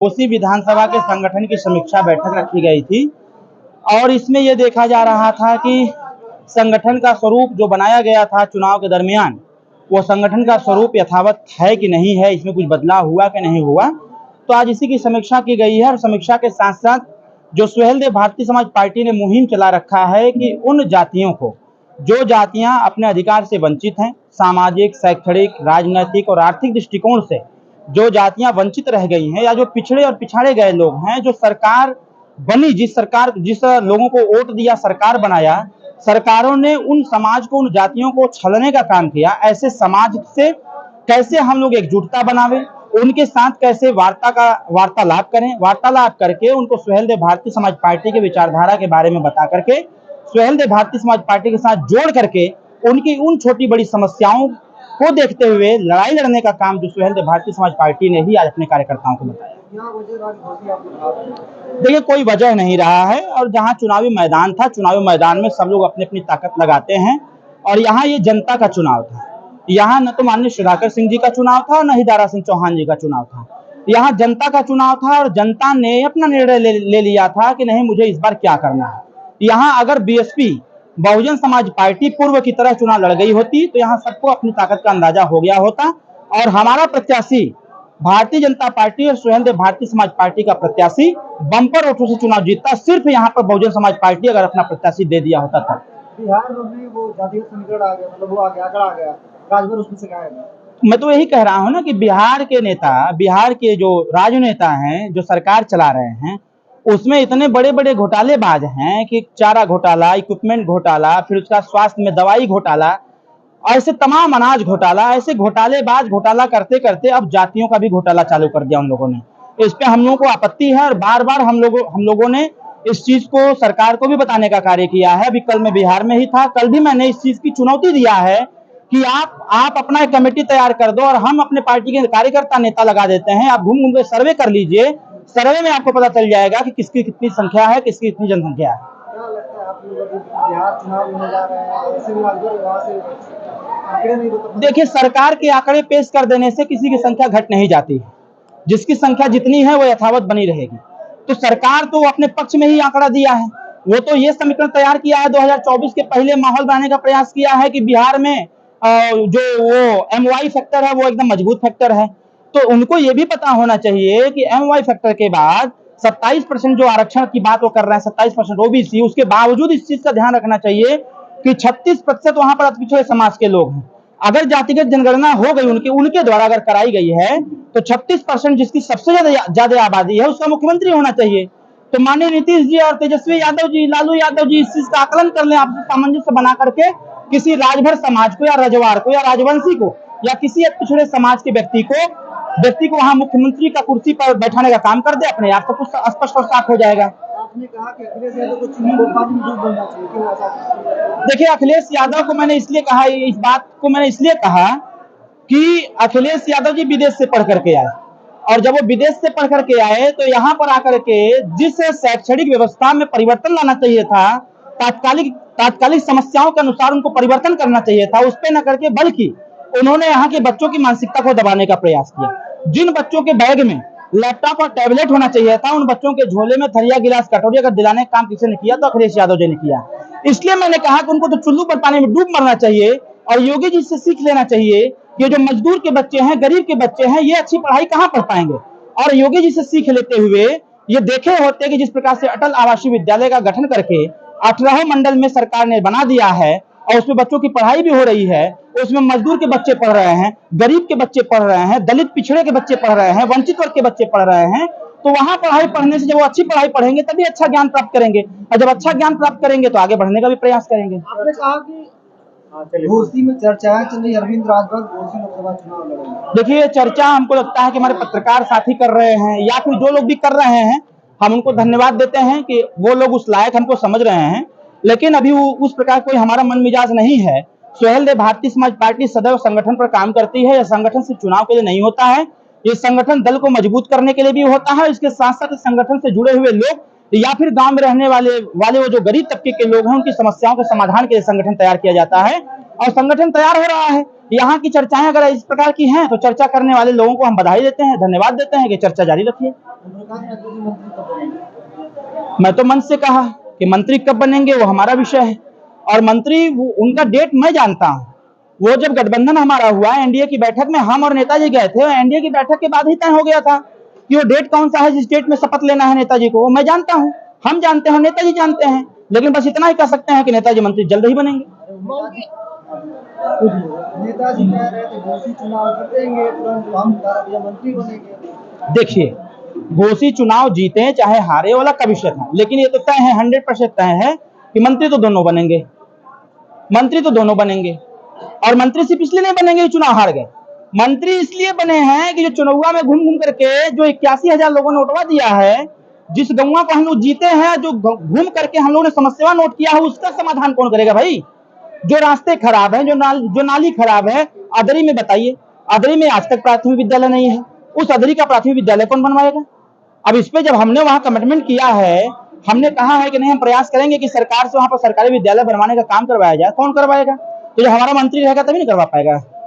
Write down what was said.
उसी विधानसभा के संगठन की समीक्षा बैठक रखी गई थी और इसमें यह देखा जा रहा था कि संगठन का स्वरूप जो बनाया गया था चुनाव के दरमियान, वो संगठन का स्वरूप यथावत है कि नहीं है, इसमें कुछ बदलाव हुआ कि नहीं हुआ। तो आज इसी की समीक्षा की गई है और समीक्षा के साथ साथ जो सुहेलदेव भारतीय समाज पार्टी ने मुहिम चला रखा है कि उन जातियों को, जो जातियां अपने अधिकार से वंचित हैं, सामाजिक, शैक्षणिक, राजनैतिक और आर्थिक दृष्टिकोण से जो जातियां वंचित रह गई हैं या जो पिछड़े और पिछाड़े गए लोग हैं, जो सरकार बनी, जिस लोगों को वोट दिया, सरकार बनाया, सरकारों ने उन समाज को, उन जातियों को छलने का काम किया। ऐसे समाज से कैसे हम लोग एकजुटता बनावे, उनके साथ कैसे वार्तालाप करें, वार्तालाप करके उनको सुहेलदेव भारतीय समाज पार्टी के विचारधारा के बारे में बता करके सुहेलदेव भारतीय समाज पार्टी के साथ जोड़ करके उनकी उन छोटी बड़ी समस्याओं को देखते हुए लड़ाई लड़ने का काम जो सुहेलदेव भारतीय समाज पार्टी ने ही आज अपने कार्यकर्ताओं को बताया। देखिए, कोई वजह नहीं रहा है और जहां चुनावी मैदान था, चुनावी मैदान में सब लोग अपनी अपनी ताकत लगाते हैं और यहाँ ये जनता का चुनाव था। यहाँ न तो माननीय सुधाकर सिंह जी का चुनाव था, न ही दारा सिंह चौहान जी का चुनाव था। यहाँ जनता का चुनाव था और जनता ने अपना निर्णय ले लिया था कि नहीं, मुझे इस बार क्या करना है। यहाँ अगर बीएसपी, बहुजन समाज पार्टी पूर्व की तरह चुनाव लड़ गई होती तो यहाँ सबको अपनी ताकत का अंदाजा हो गया होता और हमारा प्रत्याशी भारतीय जनता पार्टी और सुहेलदेव भारतीय समाज पार्टी का प्रत्याशी बम्पर वोटों से चुनाव जीतता। सिर्फ यहाँ पर बहुजन समाज पार्टी अगर अपना प्रत्याशी दे दिया होता तब। बिहार में वो जातिगत समीकरण आ गया, मतलब वो आ गया, आंकड़ा आ गया, राजभर उसमें से गायब है। मैं तो यही कह रहा हूँ ना कि बिहार के नेता, बिहार के जो राजनेता हैं, जो सरकार चला रहे हैं, उसमें इतने बड़े बड़े घोटालेबाज हैं कि चारा घोटाला, इक्विपमेंट घोटाला, फिर उसका स्वास्थ्य में दवाई घोटाला, ऐसे तमाम अनाज घोटाला, ऐसे घोटालेबाज घोटाला करते करते अब जातियों का भी घोटाला चालू कर दिया उन लोगों ने। इस पे हम लोगों को आपत्ति है और बार बार हम लोगों ने इस चीज को सरकार को भी बताने का कार्य किया है। अभी कल मैं बिहार में ही था, कल भी मैंने इस चीज की चुनौती दिया है कि आप अपना एक कमेटी तैयार कर दो और हम अपने पार्टी के कार्यकर्ता नेता लगा देते हैं, आप घूम घूम के सर्वे कर लीजिए, सर्वे में आपको पता चल जाएगा कि किसकी कितनी संख्या है, किसकी कितनी जनसंख्या है। क्या लगता है आप लोग बिहार चुनाव होने जा रहे हैं, ऐसे में वहां से आंकड़े नहीं बता? देखिए, सरकार के आंकड़े पेश कर देने से किसी की संख्या घट नहीं जाती है, जिसकी संख्या जितनी है वो यथावत बनी रहेगी। तो सरकार तो अपने पक्ष में ही आंकड़ा दिया है, वो तो ये समीकरण तैयार किया है, 2024 के पहले माहौल बनाने का प्रयास किया है कि बिहार में जो वो एमवाई फैक्टर है वो एकदम मजबूत फैक्टर है। तो उनको ये भी पता होना चाहिए कि एमवाई फैक्टर के बाद 27% जो आरक्षण की बात वो कर रहे हैं, 27% ओबीसी, उसके बावजूद इस चीज का ध्यान रखना चाहिए कि 36% वहां पर पिछड़े समाज के लोग हैं। अगर जातिगत जनगणना हो गई उनके द्वारा अगर कराई गई है तो 36% जिसकी सबसे ज्यादा आबादी है उसका मुख्यमंत्री होना चाहिए। तो माननीय नीतीश जी और तेजस्वी यादव जी, लालू यादव जी इस चीज का आकलन कर लें, आपसे सामंजस्य बना करके किसी राजभर समाज को या रजवाड़ को या राजवंशी को या किसी पिछड़े समाज के व्यक्ति को वहां मुख्यमंत्री का कुर्सी पर बैठाने का काम कर दे, अपने आप सब कुछ स्पष्ट और साफ हो जाएगा। आपने कहा कि अखिलेश यादव को चुनाव में डूब बनना चाहिए, क्यों ऐसा? देखिए, अखिलेश यादव को मैंने इसलिए कहा, इस बात को मैंने इसलिए कहा कि अखिलेश यादव जी विदेश से पढ़ करके आए और जब वो विदेश से पढ़ करके आए तो यहाँ पर आकर के जिस शैक्षणिक व्यवस्था में परिवर्तन लाना चाहिए था, तात्कालिक समस्याओं के अनुसार उनको परिवर्तन करना चाहिए था, उस पर न करके बल्कि उन्होंने यहाँ के बच्चों की मानसिकता को दबाने का प्रयास किया। जिन बच्चों के बैग में लैपटॉप और टैबलेट होना चाहिए था, उन बच्चों के झोले में थरिया गिलास कटोरी अगर दिलाने का काम किसी ने किया तो अखिलेश यादव जी ने किया। इसलिए मैंने कहा कि उनको तो चुल्लू पर पानी में डूब मरना चाहिए और योगी जी से सीख लेना चाहिए। ये जो मजदूर के बच्चे हैं, गरीब के बच्चे हैं, ये अच्छी पढ़ाई कहाँ पढ़ पाएंगे, और योगी जी से सीख लेते हुए ये देखे होते कि जिस प्रकार से अटल आवासीय विद्यालय का गठन करके 18 मंडल में सरकार ने बना दिया है और उसमें बच्चों की पढ़ाई भी हो रही है, उसमें मजदूर के बच्चे पढ़ रहे हैं, गरीब के बच्चे पढ़ रहे हैं, दलित पिछड़े के बच्चे पढ़ रहे हैं, वंचित वर्ग के बच्चे पढ़ रहे हैं। तो वहां पढ़ाई पढ़ने से जब वो अच्छी पढ़ाई पढ़ेंगे तभी अच्छा ज्ञान प्राप्त करेंगे और जब अच्छा ज्ञान प्राप्त करेंगे तो आगे बढ़ने का भी प्रयास करेंगे। आपने कहा कि घोसी में चर्चाएं चल रही, अरविंद राजभर घोसी लोकसभा चुनाव लड़ेंगे। देखिए, चर्चा हमको लगता है कि हमारे पत्रकार साथी कर रहे हैं या फिर जो लोग भी कर रहे हैं, हम उनको धन्यवाद देते हैं कि वो लोग उस लायक हमको समझ रहे हैं, लेकिन अभी उस प्रकार कोई हमारा मन मिजाज नहीं है। सुहेलदेव भारतीय समाज पार्टी सदैव संगठन पर काम करती है। यह संगठन सिर्फ चुनाव के लिए नहीं होता है, ये संगठन दल को मजबूत करने के लिए भी होता है। इसके साथ साथ संगठन से जुड़े हुए लोग या फिर गांव में रहने वाले वो जो गरीब तबके के लोग हैं, उनकी समस्याओं के समाधान के लिए संगठन तैयार किया जाता है और संगठन तैयार हो रहा है। यहाँ की चर्चाएं अगर इस प्रकार की हैं तो चर्चा करने वाले लोगों को हम बधाई देते हैं, धन्यवाद देते हैं कि चर्चा जारी रखिए। उन्होंने कहा कि नेताजी मंत्री कब बनेंगे। मैं तो मन से कहा कि मंत्री कब बनेंगे वो हमारा विषय है, और मंत्री उनका डेट मैं जानता हूँ। वो जब गठबंधन हमारा हुआ एनडीए की बैठक में, हम और नेताजी गए थे, एनडीए की बैठक के बाद ही तय हो गया था कि वो डेट कौन सा है जिस डेट में शपथ लेना है नेताजी को, वो मैं जानता हूँ, हम जानते हैं, नेताजी जानते हैं। लेकिन बस इतना ही कह सकते हैं कि नेताजी मंत्री जल्द ही बनेंगे। नेताजी कह रहे थे घोषी चुनाव जीतेंगे तुरंत हम धाराविया मंत्री बनेंगे। देखिए, घोषी चुनाव जीते चाहे हारे वाला का विषय था, लेकिन ये तो तय है, 100% तय है कि मंत्री तो दोनों बनेंगे, मंत्री तो दोनों बनेंगे। और मंत्री सिर्फ इसलिए नहीं बनेंगे चुनाव हार गए, मंत्री इसलिए बने हैं कि जो चुनाव में घूम घूम करके जो 81,000 लोगों ने वोटवा दिया है, जिस गौवा को हम लोग जीते हैं, जो घूम करके हम लोगों ने समस्या नोट किया है, उसका समाधान कौन करेगा भाई? जो रास्ते खराब हैं, जो नाली खराब है, अदरी में बताइए, अदरी में आज तक प्राथमिक विद्यालय नहीं है, उस अदरी का प्राथमिक विद्यालय कौन बनवाएगा? अब इस पे जब हमने वहां कमिटमेंट किया है, हमने कहा है कि नहीं हम प्रयास करेंगे कि सरकार से वहां पर सरकारी विद्यालय बनवाने का काम करवाया जाए, कौन करवाएगा? तो जब हमारा मंत्री रहेगा तभी नहीं करवा पाएगा।